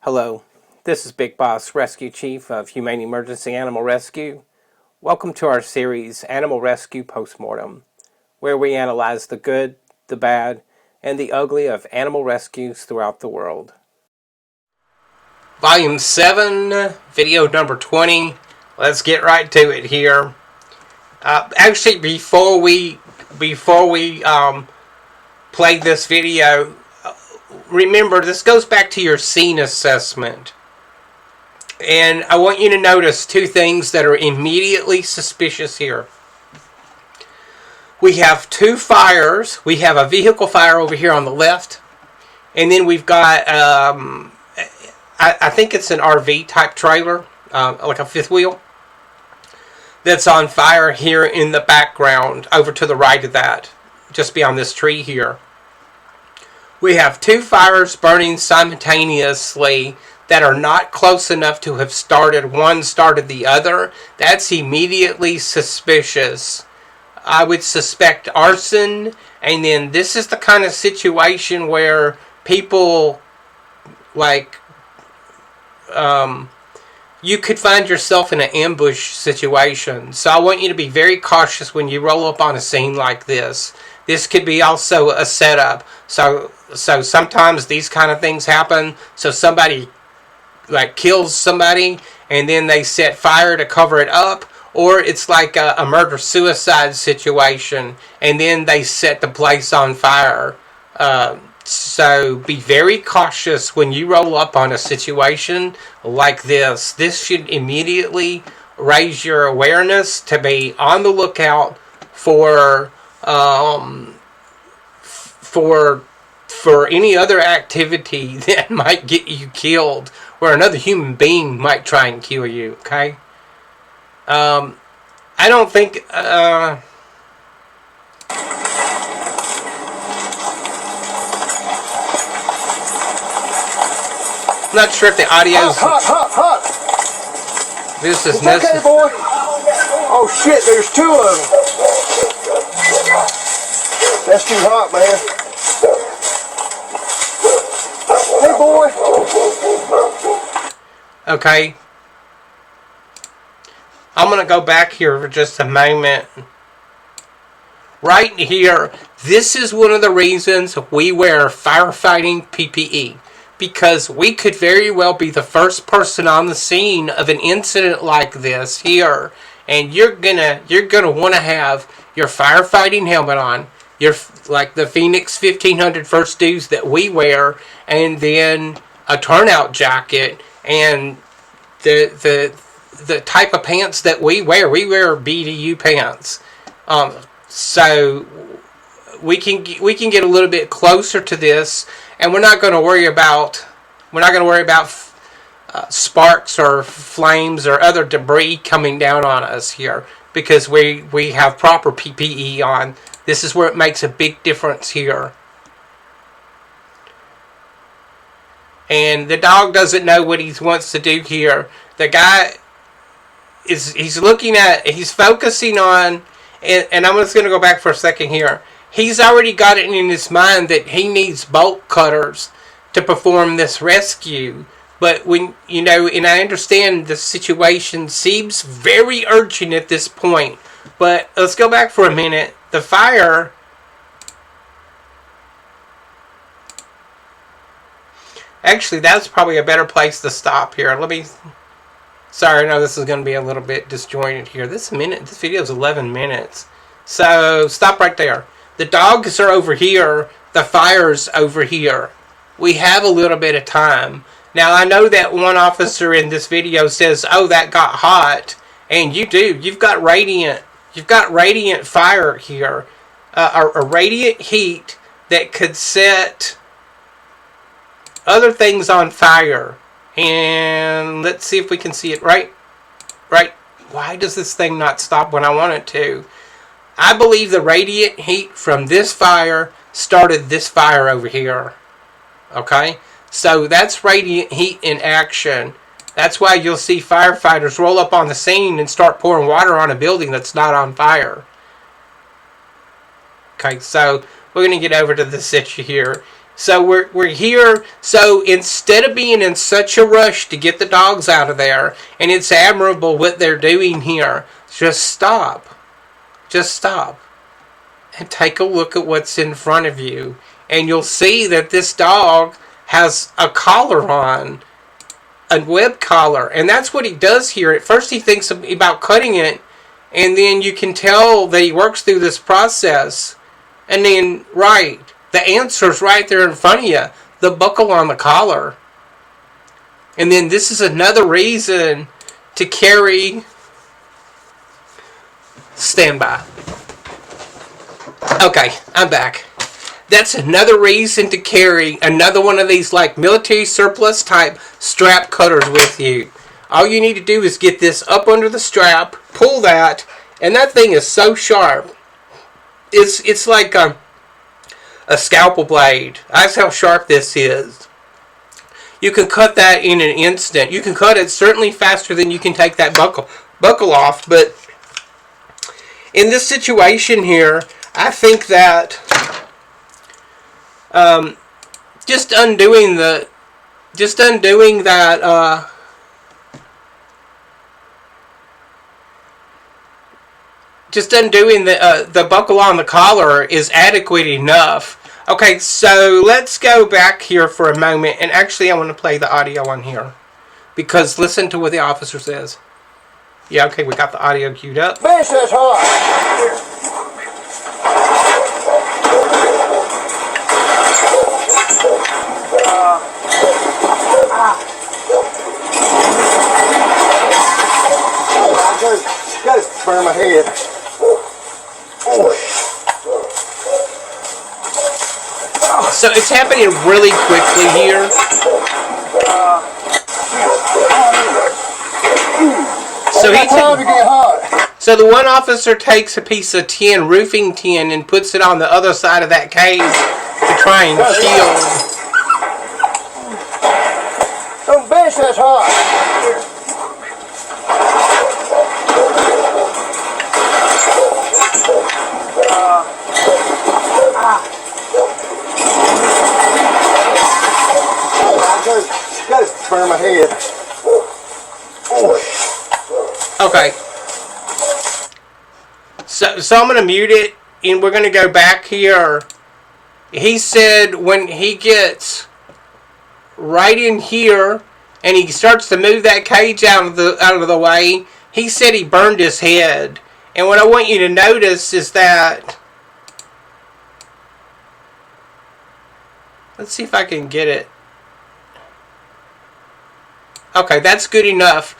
Hello, this is Big Boss Rescue Chief of Humane Emergency Animal Rescue. Welcome to our series, Animal Rescue Postmortem, where we analyze the good, the bad, and the ugly of animal rescues throughout the world. Volume 7, video number 20. Let's get right to it here. Actually, before we play this video, remember, this goes back to your scene assessment. And I want you to notice two things that are immediately suspicious here. We have two fires. We have a vehicle fire over here on the left. And then we've got, I think it's an RV type trailer, like a fifth wheel, that's on fire here in the background, over to the right of that, just beyond this tree here. We have two fires burning simultaneously that are not close enough to have started. One started the other. That's immediately suspicious. I would suspect arson, and then this is the kind of situation where people, like, you could find yourself in an ambush situation. So I want you to be very cautious when you roll up on a scene like this. This could be also a setup. So sometimes these kind of things happen. So somebody like kills somebody and then they set fire to cover it up. Or it's like a murder-suicide situation and then they set the place on fire. So be very cautious when you roll up on a situation like this. This should immediately raise your awareness to be on the lookout for any other activity that might get you killed, where another human being might try and kill you. Okay. I don't think. I'm not sure if the audio's. Hot. This is necessary. Okay, boy. Oh shit! There's two of them. That's too hot, man. Hey, boy. Okay. I'm going to go back here for just a moment. Right here, this is one of the reasons we wear firefighting PPE. Because we could very well be the first person on the scene of an incident like this here. And you're gonna want to have your firefighting helmet on, your, like the Phoenix 1500 first dues that we wear, and then a turnout jacket, and the type of pants that we wear BDU pants. So we can get a little bit closer to this, and we're not going to worry about sparks or flames or other debris coming down on us here, because we have proper PPE on. This is where it makes a big difference here. And the dog doesn't know what he wants to do here. The guy he's focusing on, and I'm just going to go back for a second here. He's already got it in his mind that he needs bolt cutters to perform this rescue. But when, and I understand the situation seems very urgent at this point. But let's go back for a minute. The fire, actually, that's probably a better place to stop here. Sorry, I know this is going to be a little bit disjointed here. This video is 11 minutes. So, stop right there. The dogs are over here. The fire's over here. We have a little bit of time. Now, I know that one officer in this video says, oh, that got hot. And you do. You've got radiant fire here. A radiant heat that could set other things on fire. And let's see if we can see it. Right. Why does this thing not stop when I want it to? I believe the radiant heat from this fire started this fire over here. Okay? So that's radiant heat in action. That's why you'll see firefighters roll up on the scene and start pouring water on a building that's not on fire. Okay, so we're going to get over to this issue here. So we're here. So instead of being in such a rush to get the dogs out of there, and it's admirable what they're doing here, just stop. Just stop. And take a look at what's in front of you. And you'll see that this dog has a collar on. A web collar. And that's what he does here. At first he thinks about cutting it. And then you can tell that he works through this process. And then, right, the answer's right there in front of you. The buckle on the collar. And then this is another reason to carry... Stand by. Okay, I'm back. That's another reason to carry another one of these like military surplus type strap cutters with you. All you need to do is get this up under the strap, pull that, and that thing is so sharp. It's like a scalpel blade. That's how sharp this is. You can cut that in an instant. You can cut it certainly faster than you can take that buckle off, but in this situation here, I think that just undoing the buckle on the collar is adequate enough. Okay, so let's go back here for a moment, and actually I want to play the audio on here, because listen to what the officer says. Yeah, okay, we got the audio queued up. Bitch, that's hot. Got to burn my head. So it's happening really quickly here. So the one officer takes a piece of tin, roofing tin, and puts it on the other side of that cage to try and shield. Oh, bitch, that's hot. Got to burn my head. Okay. So I'm going to mute it, and we're going to go back here. He said when he gets right in here and he starts to move that cage out of the way, he said he burned his head. And what I want you to notice is that, let's see if I can get it. Okay, that's good enough.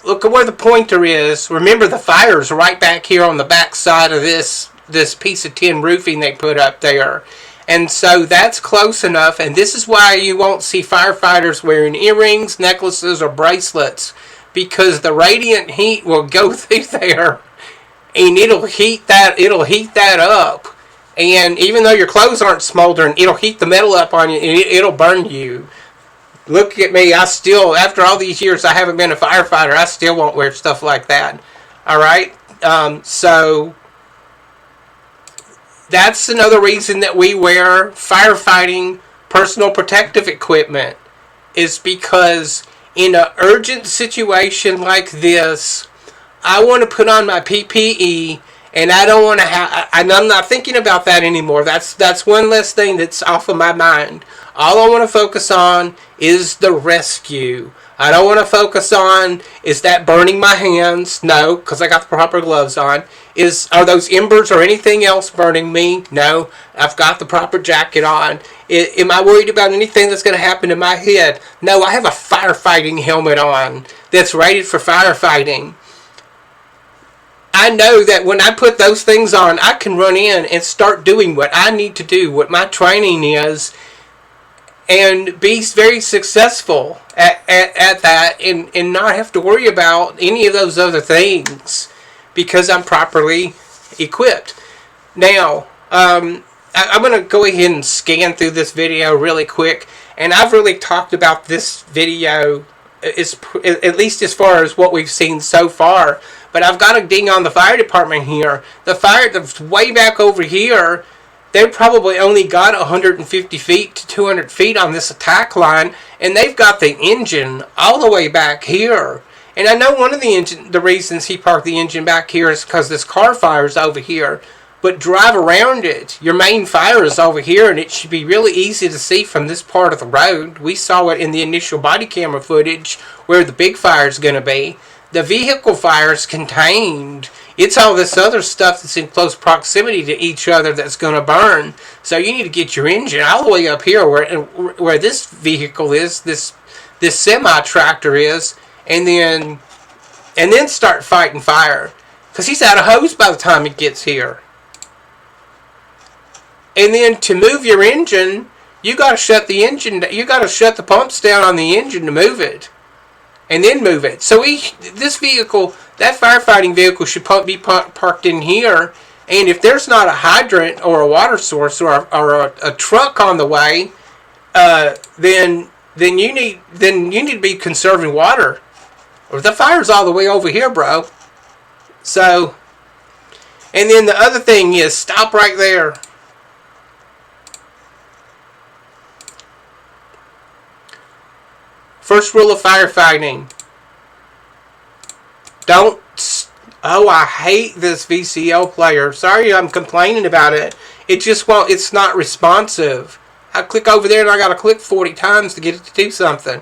Look at where the pointer is. Remember, the fire's right back here on the back side of this piece of tin roofing they put up there. And so that's close enough, and this is why you won't see firefighters wearing earrings, necklaces, or bracelets, because the radiant heat will go through there, and it'll heat that up. And even though your clothes aren't smoldering, it'll heat the metal up on you, and it'll burn you. Look at me, I still, after all these years I haven't been a firefighter, I still won't wear stuff like that. Alright? So, that's another reason that we wear firefighting personal protective equipment, is because in an urgent situation like this, I want to put on my PPE, and I don't want to I'm not thinking about that anymore. That's one less thing that's off of my mind. All I want to focus on is the rescue. I don't want to focus on, is that burning my hands? No, because I got the proper gloves on. Are those embers or anything else burning me? No, I've got the proper jacket on. Am I worried about anything that's going to happen to my head? No, I have a firefighting helmet on that's rated for firefighting. I know that when I put those things on, I can run in and start doing what I need to do, what my training is, and be very successful at that, and not have to worry about any of those other things, because I'm properly equipped. Now, I'm going to go ahead and scan through this video really quick, and I've really talked about this video, at least as far as what we've seen so far, but I've got to ding on the fire department here. The fire that's way back over here, They probably only got 150 feet to 200 feet on this attack line, and they've got the engine all the way back here. And I know one of the reasons he parked the engine back here is because this car fires over here. But drive around it. Your main fire is over here, and it should be really easy to see from this part of the road. We saw it in the initial body camera footage where the big fire is going to be. The vehicle fire is contained. It's all this other stuff that's in close proximity to each other that's going to burn. So you need to get your engine all the way up here where this vehicle is, this semi-tractor is, and then start fighting fire. Because he's out of hose by the time he gets here. And then to move your engine, you got to shut the engine. You got to shut the pumps down on the engine to move it, and then move it. So this vehicle, that firefighting vehicle, should be parked in here. And if there's not a hydrant or a water source or a truck on the way, then you need to be conserving water. Or the fire's all the way over here, bro. So, and then the other thing is, stop right there. First rule of firefighting. Don't... Oh, I hate this VCO player. Sorry I'm complaining about it. It just won't... It's not responsive. I click over there and I gotta click 40 times to get it to do something.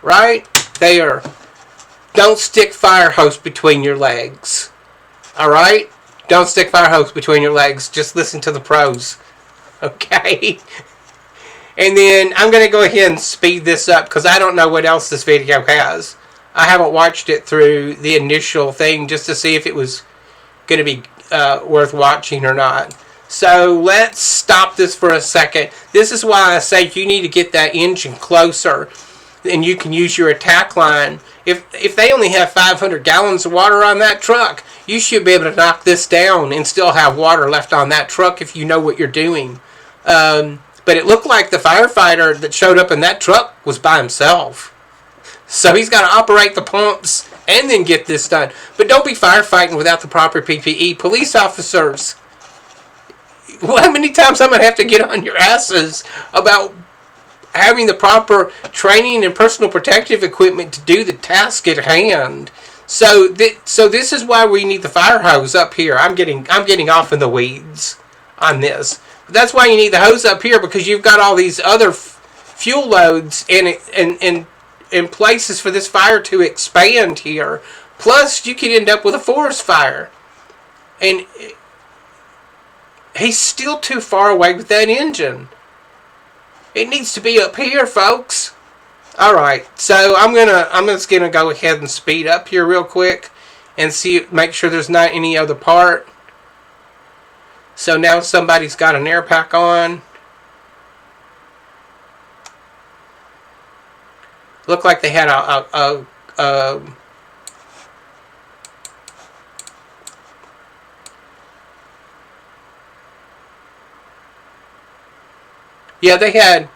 Right? There. Don't stick fire hose between your legs. Alright? Don't stick fire hose between your legs. Just listen to the pros. Okay? And then I'm going to go ahead and speed this up because I don't know what else this video has. I haven't watched it through the initial thing just to see if it was going to be worth watching or not. So let's stop this for a second. This is why I say you need to get that engine closer and you can use your attack line. If they only have 500 gallons of water on that truck, you should be able to knock this down and still have water left on that truck if you know what you're doing. But it looked like the firefighter that showed up in that truck was by himself. So he's got to operate the pumps and then get this done. But don't be firefighting without the proper PPE. Police officers, how many times I'm going to have to get on your asses about having the proper training and personal protective equipment to do the task at hand? So this is why we need the fire hose up here. I'm getting off in the weeds on this. That's why you need the hose up here, because you've got all these other fuel loads and places for this fire to expand here. Plus, you could end up with a forest fire. And he's still too far away with that engine. It needs to be up here, folks. All right, so I'm just gonna go ahead and speed up here real quick and make sure there's not any other part. So now somebody's got an air pack on. Looked like they had yeah, they had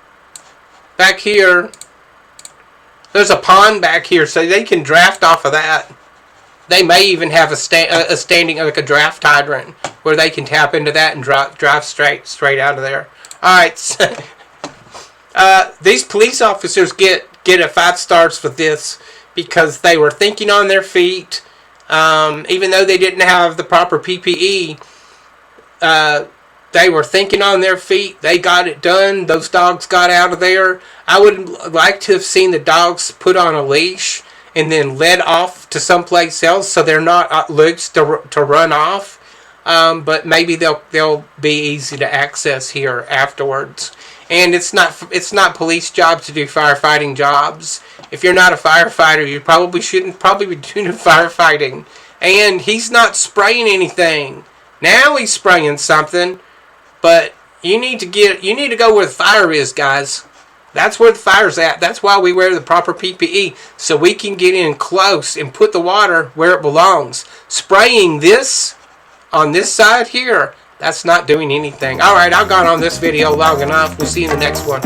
back here. There's a pond back here, so they can draft off of that. They may even have a standing, like a draft hydrant, where they can tap into that and drive straight out of there. All right, so, these police officers get a 5 stars for this because they were thinking on their feet, even though they didn't have the proper PPE. They were thinking on their feet. They got it done. Those dogs got out of there. I would like to have seen the dogs put on a leash and then led off to someplace else so they're not loose to run off. But maybe they'll be easy to access here afterwards. And it's not police jobs to do firefighting jobs. If you're not a firefighter, you probably shouldn't be doing firefighting. And he's not spraying anything. Now he's spraying something, but you need to go where the fire is, guys. That's where the fire's at. That's why we wear the proper PPE, so we can get in close and put the water where it belongs. Spraying this on this side here, that's not doing anything. Alright, I've gone on this video long enough. We'll see you in the next one.